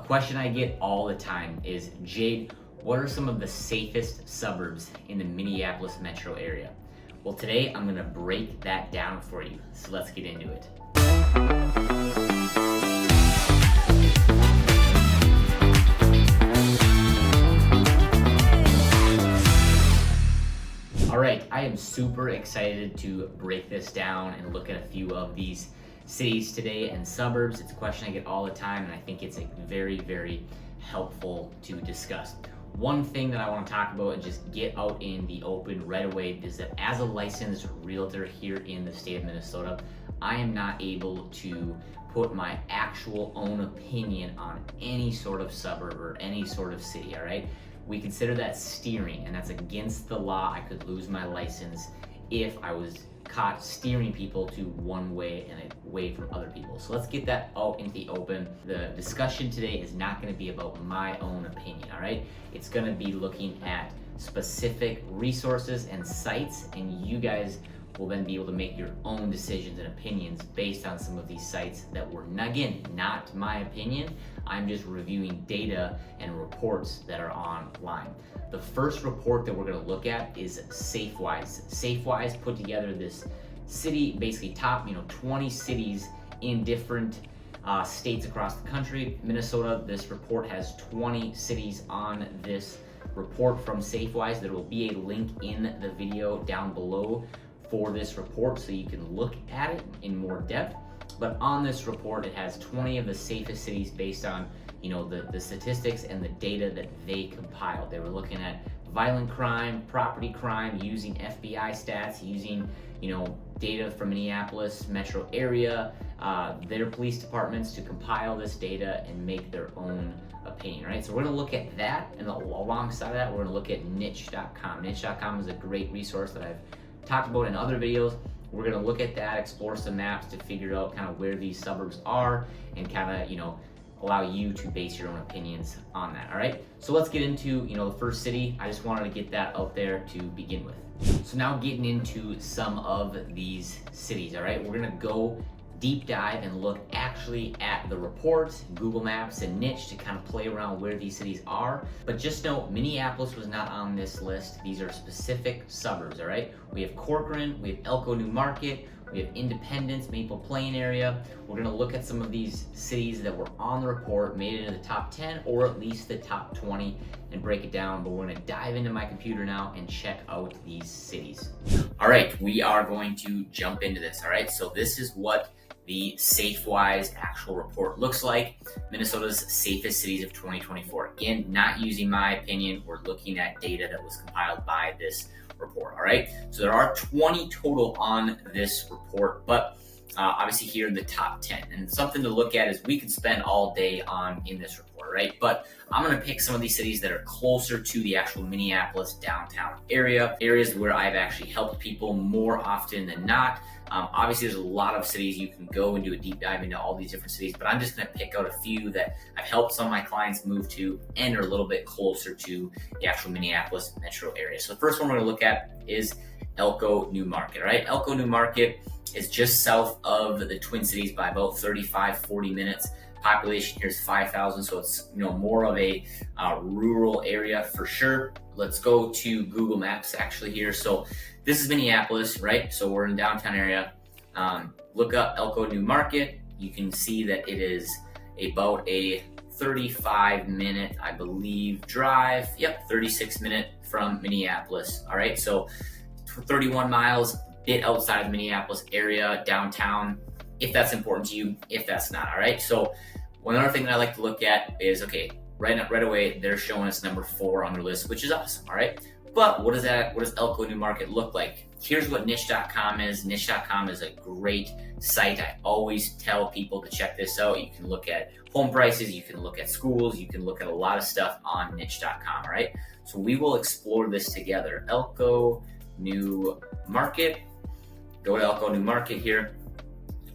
question I get all the time is, Jade, what are some of the safest suburbs in the Minneapolis metro area? Well, today I'm gonna break that down for you. So let's get into it. All right, I am super excited to break this down and look at a few of these cities today and suburbs. It's a question I get all the time, and I think it's very, very helpful to discuss. One thing that I want to talk about and just get out in the open right away is that as a licensed realtor here in the state of Minnesota, I am not able to put my actual own opinion on any sort of suburb or any sort of city, all right? We consider that steering, and that's against the law. I could lose my license if I was caught steering people to one way and away from other people. So let's get that out into the open. The discussion today is not going to be about my own opinion, all right? It's going to be looking at specific resources and sites, and you guys will then be able to make your own decisions and opinions based on some of these sites that were, again, not my opinion. I'm just reviewing data and reports that are online. The first report that we're gonna look at is SafeWise. SafeWise put together this city, basically top 20 cities in different states across the country. Minnesota, this report has 20 cities on this report from SafeWise. There will be a link in the video down below for this report so you can look at it in more depth. But on this report, it has 20 of the safest cities based on the statistics and the data that they compiled. They were looking at violent crime, property crime, using FBI stats, using data from Minneapolis metro area, their police departments to compile this data and make their own opinion, right? So we're gonna look at that, and alongside that, we're gonna look at niche.com. Niche.com is a great resource that I've talked about in other videos. We're gonna look at that, explore some maps to figure out kind of where these suburbs are and kind of, allow you to base your own opinions on that, all right? So let's get into, the first city. I just wanted to get that out there to begin with. So now getting into some of these cities, all right? We're gonna go deep dive and look actually at the reports, Google Maps, and Niche to kind of play around where these cities are. But just note, Minneapolis was not on this list. These are specific suburbs, all right? We have Corcoran, we have Elko New Market, we have Independence, Maple Plain area. We're gonna look at some of these cities that were on the report, made it into the top 10 or at least the top 20 and break it down. But we're gonna dive into my computer now and check out these cities. All right, we are going to jump into this, all right? So this is what the SafeWise actual report looks like. Minnesota's safest cities of 2024. Again, not using my opinion, we're looking at data that was compiled by this report, all right? So there are 20 total on this report, but obviously here in the top 10. And something to look at is we could spend all day in this report, right? But I'm gonna pick some of these cities that are closer to the actual Minneapolis downtown area, areas where I've actually helped people more often than not. Obviously, there's a lot of cities you can go and do a deep dive into all these different cities, but I'm just gonna pick out a few that I've helped some of my clients move to and are a little bit closer to the actual Minneapolis metro area. So the first one we're gonna look at is Elko New Market, right? Elko New Market is just south of the Twin Cities by about 35-40 minutes. Population here is 5,000, so it's more of a rural area for sure. Let's go to Google Maps actually here. So this is Minneapolis, right? So we're in the downtown area. Look up Elko New Market. You can see that it is about a 35-minute, I believe, drive. Yep, 36-minute from Minneapolis. All right, so 31 miles, bit outside of the Minneapolis area, downtown, if that's important to you, if that's not, all right? So one other thing that I like to look at is, okay, right away, they're showing us number 4 on their list, which is awesome, all right? But what does Elko New Market look like? Here's what niche.com is. Niche.com is a great site. I always tell people to check this out. You can look at home prices, you can look at schools, you can look at a lot of stuff on niche.com, all right? So we will explore this together. Elko New Market, go to Elko New Market here.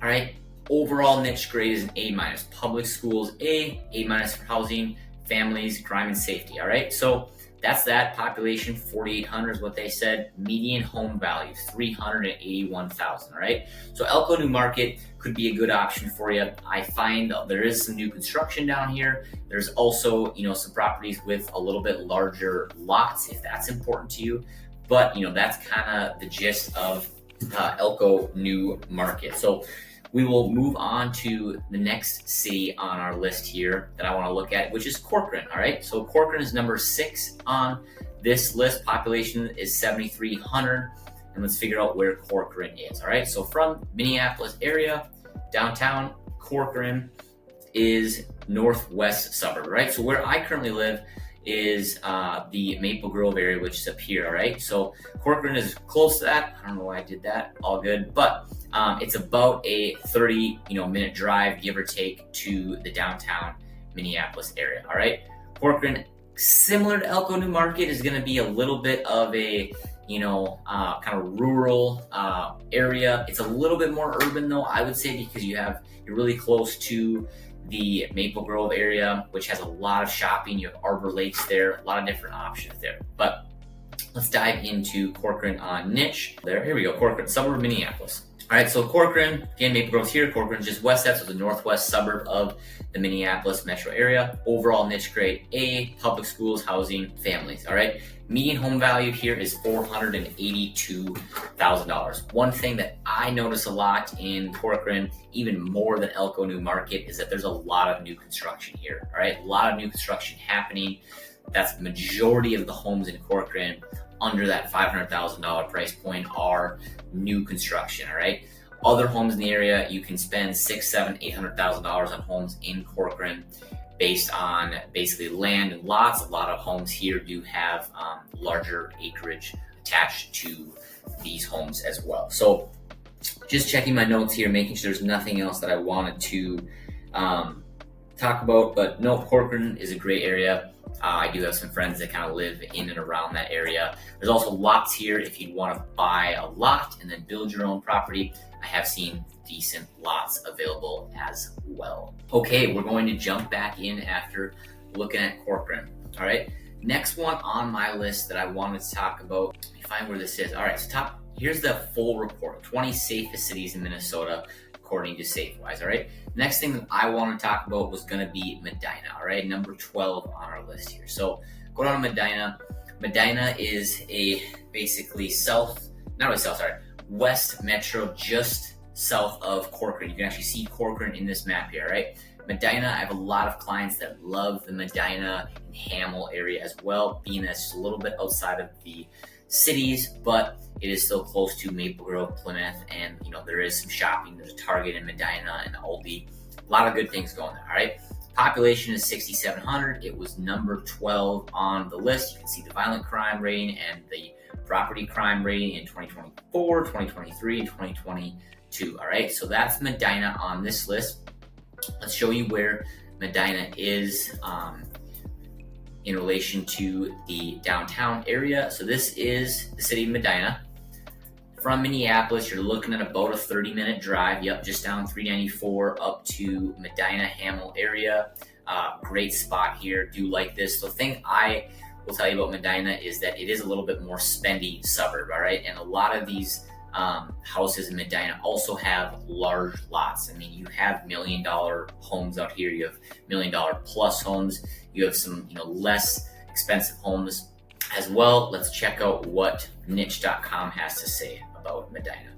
All right, overall niche grade is an A-. Public schools, A-, A- for housing, families, crime, and safety, all right? So that's that. Population 4,800 is what they said. Median home value 381,000. All right. So Elko New Market could be a good option for you. I find there is some new construction down here. There's also, some properties with a little bit larger lots if that's important to you. But that's kind of the gist of Elko New Market. So we will move on to the next city on our list here that I want to look at, which is Corcoran. All right. So Corcoran is number 6 on this list. Population is 7,300. And let's figure out where Corcoran is. All right. So from Minneapolis area, downtown, Corcoran is northwest suburb. Right. So where I currently live is the Maple Grove area, which is up here. All right. So Corcoran is close to that. I don't know why I did that. All good. But it's about a 30 minute drive, give or take, to the downtown Minneapolis area. All right. Corcoran, similar to Elko New Market, is going to be a little bit of a kind of rural area. It's a little bit more urban though, I would say, because you're really close to the Maple Grove area, which has a lot of shopping. You have Arbor Lakes there, a lot of different options there. But let's dive into Corcoran on niche. Here we go. Corcoran, suburb of Minneapolis. All right, so Corcoran, again, Maple Grove's here. Corcoran's just west of that, so the northwest suburb of the Minneapolis metro area. Overall niche grade A, public schools, housing, families. All right, median home value here is $482,000. One thing that I notice a lot in Corcoran, even more than Elko New Market, is that there's a lot of new construction here. All right, a lot of new construction happening. That's the majority of the homes in Corcoran under that $500,000 price point are new construction. All right. Other homes in the area, you can spend $600,000, $700,000, $800,000 on homes in Corcoran based on basically land and lots. A lot of homes here do have larger acreage attached to these homes as well. So just checking my notes here, making sure there's nothing else that I wanted to talk about, but no, Corcoran is a great area. I do have some friends that kind of live in and around that area. There's also lots here if you want to buy a lot and then build your own property. I have seen decent lots available as well. Okay, we're going to jump back in after looking at Corcoran. All right, next one on my list that I wanted to talk about. Let me find where this is. All right, so here's the full report, 20 safest cities in Minnesota according to SafeWise. All right, next thing that I want to talk about was going to be Medina. All right, number 12 on our list here. So go down to Medina. Medina is a basically west metro, just south of Corcoran. You can actually see Corcoran in this map here. All right, Medina, I have a lot of clients that love the Medina and Hamel area as well, being that it's just a little bit outside of the cities, but it is still close to Maple Grove, Plymouth, and there is some shopping. There's a Target in Medina and Aldi. A lot of good things going there. All right, population is 6,700. It was number 12 on the list. You can see the violent crime rating and the property crime rating in 2024, 2023, and 2022. All right, so that's Medina on this list. Let's show you where Medina is in relation to the downtown area. So this is the city of Medina. From Minneapolis, you're looking at about a 30-minute drive. Yep, just down 394 up to Medina, Hamel area. Great spot here. Do like this. The thing I will tell you about Medina is that it is a little bit more spendy suburb, all right? And a lot of these houses in Medina also have large lots. I mean, you have $1 million homes out here. You have $1 million plus homes. You have some, less expensive homes as well. Let's check out what niche.com has to say about Medina.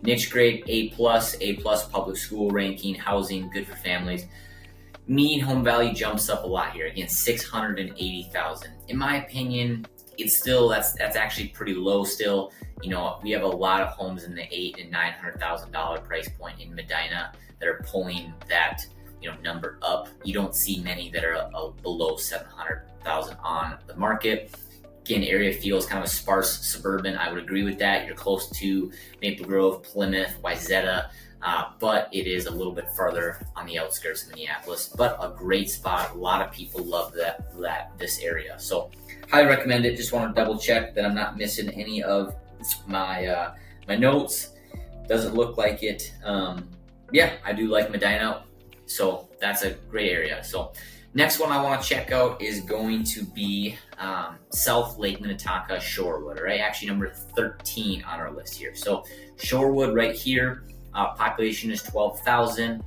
Niche grade A+, public school ranking, housing, good for families. Median home value jumps up a lot here. Again, $680,000. In my opinion, it's still, that's actually pretty low still. We have a lot of homes in the $800,000 and $900,000 price point in Medina that are pulling that number up. You don't see many that are below $700,000 on the market. Again, area feels kind of a sparse suburban. I would agree with that. You're close to Maple Grove, Plymouth, Wayzata, but it is a little bit further on the outskirts of Minneapolis, but a great spot. A lot of people love this area. So highly recommend it. Just want to double check that I'm not missing any of my notes. Doesn't look like it. Yeah, I do like Medina. So that's a great area. So Next one I want to check out is going to be South Lake Minnetonka Shorewood, right? Actually number 13 on our list here. So Shorewood right here, population is 12,000.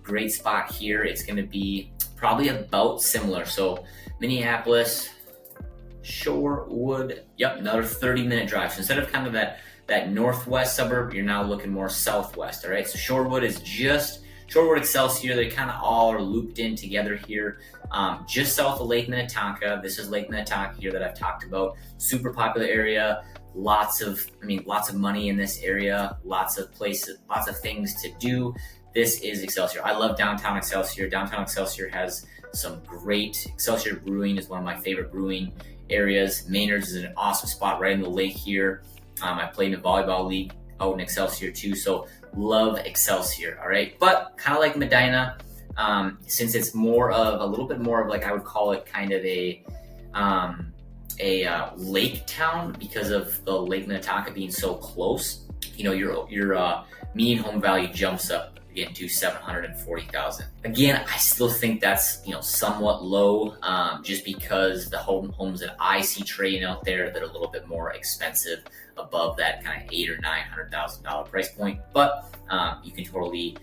Great spot here. It's going to be probably about similar. So Minneapolis, Shorewood, yep, another 30-minute drive. So instead of kind of that northwest suburb, you're now looking more southwest, all right? So Shorewood is just Shorewood Excelsior. They kind of all are looped in together here, just south of Lake Minnetonka. This is Lake Minnetonka here that I've talked about. Super popular area. Lots of money in this area. Lots of places, lots of things to do. This is Excelsior. I love downtown Excelsior. Downtown Excelsior has some great, Excelsior Brewing is one of my favorite brewing areas. Maynard's is an awesome spot right in the lake here. I played in a volleyball league out in Excelsior too, so love Excelsior, all right? But kind of like Medina, since it's more of a little bit more of like, I would call it kind of a lake town because of the Lake Minnetonka being so close. You know, your median home value jumps up again to 740,000. Again, I still think that's, you know, somewhat low, just because the homes that I see trading out there that are a little bit more expensive above that kind of $800,000 or $900,000 price point. But you can totally,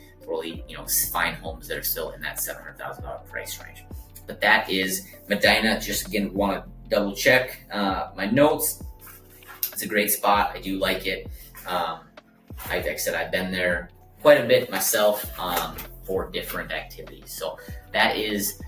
you know, find homes that are still in that $700,000 price range. But that is Medina. Just again, want to double check my notes. It's a great spot. I do like it. Like I said, I've been there quite a bit myself for different activities. So that is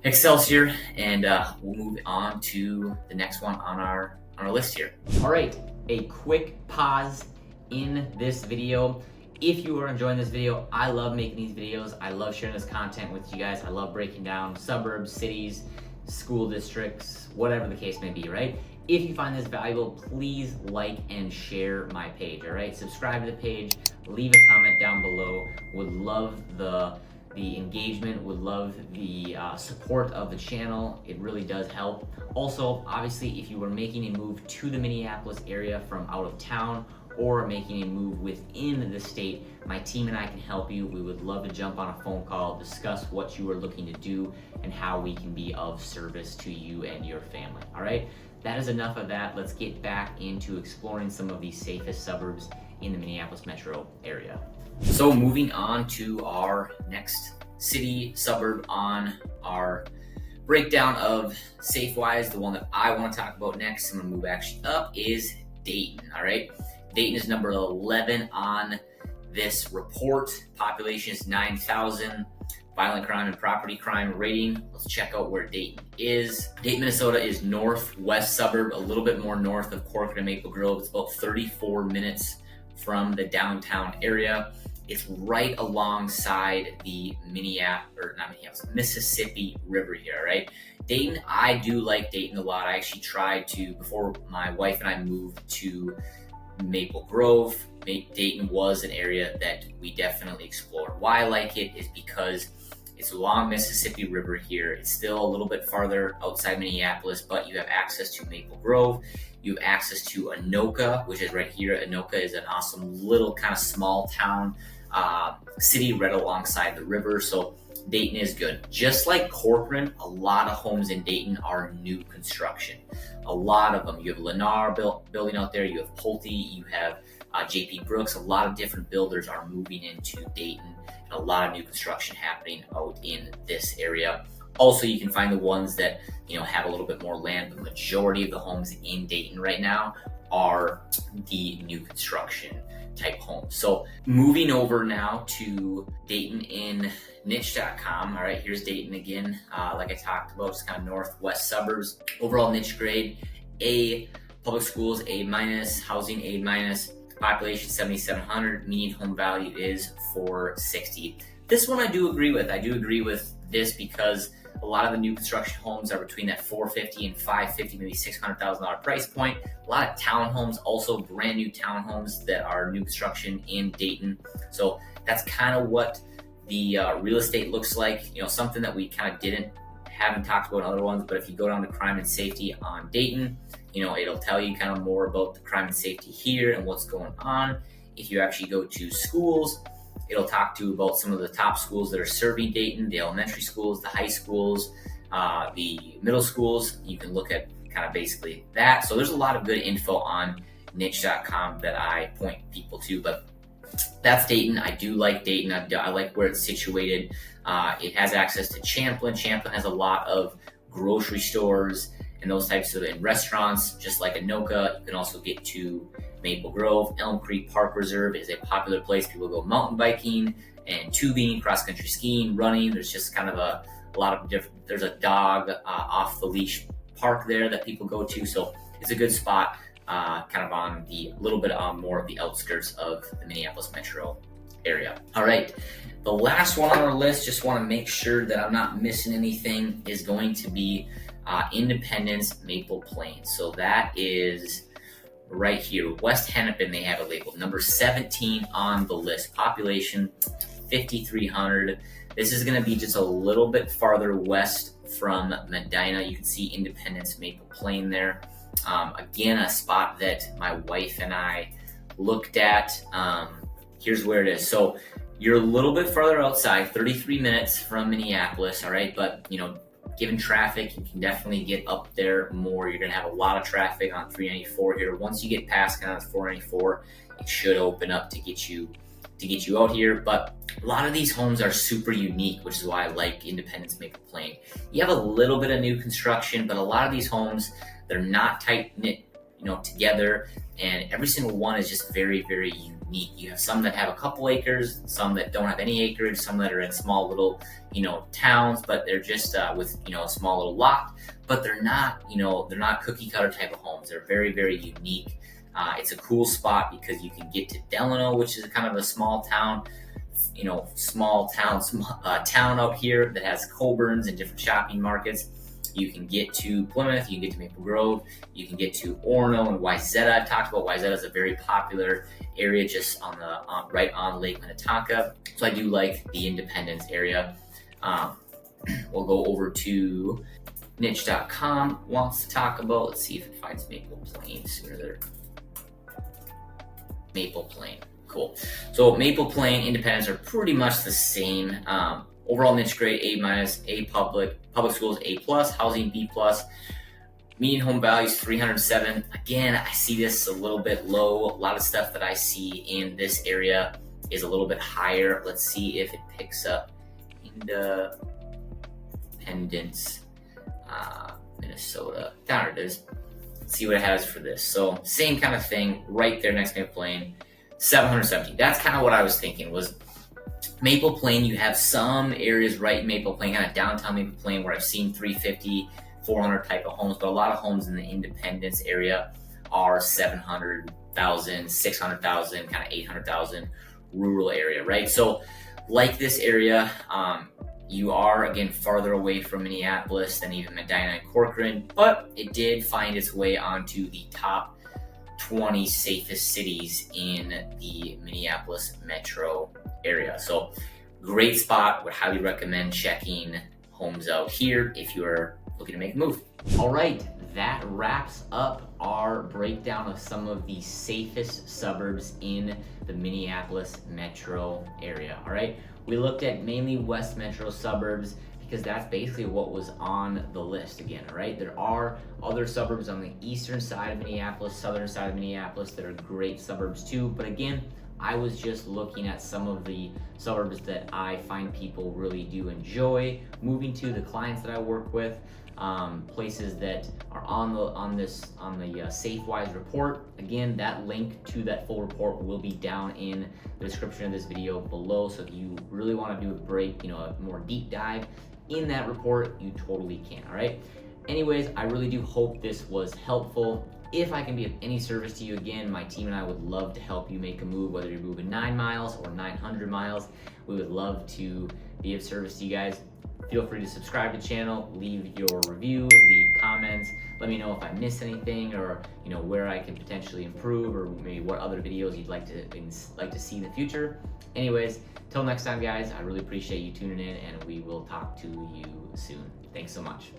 Excelsior, and we'll move on to the next one on our list here. All right, a quick pause in this video. If you are enjoying this video, I love making these videos. I love sharing this content with you guys. I love breaking down suburbs, cities, school districts, whatever the case may be, right? If you find this valuable, please like and share my page, all right? Subscribe to the page, leave a comment down below. Would love the engagement, would love the support of the channel. It really does help. Also, obviously, if you were making a move to the Minneapolis area from out of town or making a move within the state, my team and I can help you. We would love to jump on a phone call, discuss what you are looking to do and how we can be of service to you and your family, all right? That is enough of that. Let's get back into exploring some of the safest suburbs in the Minneapolis metro area. So moving on to our next city suburb on our breakdown of SafeWise, the one that I want to talk about next, I'm going to move actually up, is Dayton, all right? Dayton is number 11 on this report. Population is 9,000. Violent crime and property crime rating. Let's check out where Dayton is. Dayton, Minnesota is northwest suburb, a little bit more north of Corcoran and Maple Grove. It's about 34 minutes from the downtown area. It's right alongside the Mississippi River here, right? Dayton, I do like Dayton a lot. I actually tried to, before my wife and I moved to Maple Grove, Dayton was an area that we definitely explored. Why I like it is because it's along Mississippi River here. It's still a little bit farther outside Minneapolis, but you have access to Maple Grove. You have access to Anoka, which is right here. Anoka is an awesome little kind of small town city right alongside the river. So Dayton is good. Just like Corcoran, a lot of homes in Dayton are new construction. A lot of them. You have Lennar building out there. You have Pulte. You have JP Brooks. A lot of different builders are moving into Dayton, and a lot of new construction happening out in this area. Also, you can find the ones that, you know, have a little bit more land. The majority of the homes in Dayton right now are the new construction type homes. So moving over now to Dayton in niche.com. All right, here's Dayton again. Like I talked about, it's kind of northwest suburbs. Overall niche grade, A, public schools, A-, housing, A-, population 7,700, median home value is 460. This one I do agree with. I do agree with this because a lot of the new construction homes are between that 450 and 550, maybe $600,000 price point. A lot of townhomes, also brand new townhomes that are new construction in Dayton. So that's kind of what the real estate looks like. You know, something that we kind of haven't talked about in other ones, but if you go down to crime and safety on Dayton, you know, it'll tell you kind of more about the crime and safety here and what's going on. If you actually go to schools, It'll talk to you about some of the top schools that are serving Dayton, the elementary schools, the high schools, the middle schools. You can look at kind of basically that. So there's a lot of good info on niche.com that I point people to, but that's Dayton. I do like Dayton. I like where it's situated. It has access to Champlin. Champlin has a lot of grocery stores and those types of and restaurants, just like Anoka. You can also get to Maple Grove. Elm Creek Park Reserve is a popular place. People go mountain biking and tubing, cross-country skiing, running. There's just kind of a lot of different, there's a dog off the leash park there that people go to. So it's a good spot, kind of on the little bit on more of the outskirts of the Minneapolis metro area. All right, the last one on our list, just want to make sure that I'm not missing anything, is going to be Independence Maple Plains. So that is right here, West Hennepin. They have it labeled number 17 on the list. Population 5,300. This is going to be just a little bit farther west from Medina. You can see Independence Maple Plain there. Again, a spot that my wife and I looked at. Here's where it is. So you're a little bit farther outside, 33 minutes from Minneapolis, all right? But, you know, given traffic, you can definitely get up there more. You're gonna have a lot of traffic on 394 here. Once you get past kind of 494, it should open up to get you out here. But a lot of these homes are super unique, which is why I like Independence Maple Plain. You have a little bit of new construction, but a lot of these homes, they're not tight knit, you know, together, and every single one is just very, very unique. You have some that have a couple acres, some that don't have any acreage, some that are in small little, you know, towns, but they're just with, you know, a small little lot, but they're not, you know, they're not cookie cutter type of homes. They're very, very unique. It's a cool spot because you can get to Delano, which is kind of a small town, you know, town out here that has Coburn's and different shopping markets. You can get to Plymouth, you can get to Maple Grove, you can get to Orono and Wayzata. I've talked about Wayzata is a very popular area just on the right on Lake Minnetonka. So I do like the Independence area. We'll go over to niche.com. Wants to talk about, let's see if it finds Maple Plain sooner there. Maple Plain, cool. So Maple Plain, Independence are pretty much the same. Overall niche grade A-, A public schools A+, housing B+. Median home value is 307. Again, I see this a little bit low. A lot of stuff that I see in this area is a little bit higher. Let's see if it picks up Independence, Minnesota. There it is. Let's see what it has for this. So same kind of thing right there next to Maple Plain, 717. That's kind of what I was thinking was Maple Plain. You have some areas right in Maple Plain, kind of downtown Maple Plain, where I've seen 350, 400 type of homes, but a lot of homes in the Independence area are 700,000, 600,000, kind of 800,000 rural area, right? So like this area, you are, again, farther away from Minneapolis than even Medina and Corcoran, but it did find its way onto the top 20 safest cities in the Minneapolis metro area. So great spot. Would highly recommend checking homes out here if you're looking to make a move. All right, that wraps up our breakdown of some of the safest suburbs in the Minneapolis metro area. All right, we looked at mainly West Metro suburbs because that's basically what was on the list again, all right? There are other suburbs on the eastern side of Minneapolis, southern side of Minneapolis that are great suburbs too, but again, I was just looking at some of the suburbs that I find people really do enjoy moving to, the clients that I work with, places that are on the SafeWise report. Again, that link to that full report will be down in the description of this video below. So if you really want to do a more deep dive in that report, you totally can. All right. Anyways, I really do hope this was helpful. If I can be of any service to you, again, my team and I would love to help you make a move, whether you're moving 9 miles or 900 miles. We would love to be of service to you guys. Feel free to subscribe to the channel, leave your review, leave comments. Let me know if I missed anything, or where I can potentially improve, or maybe what other videos you'd like to see in the future. Anyways, till next time, guys, I really appreciate you tuning in, and we will talk to you soon. Thanks so much.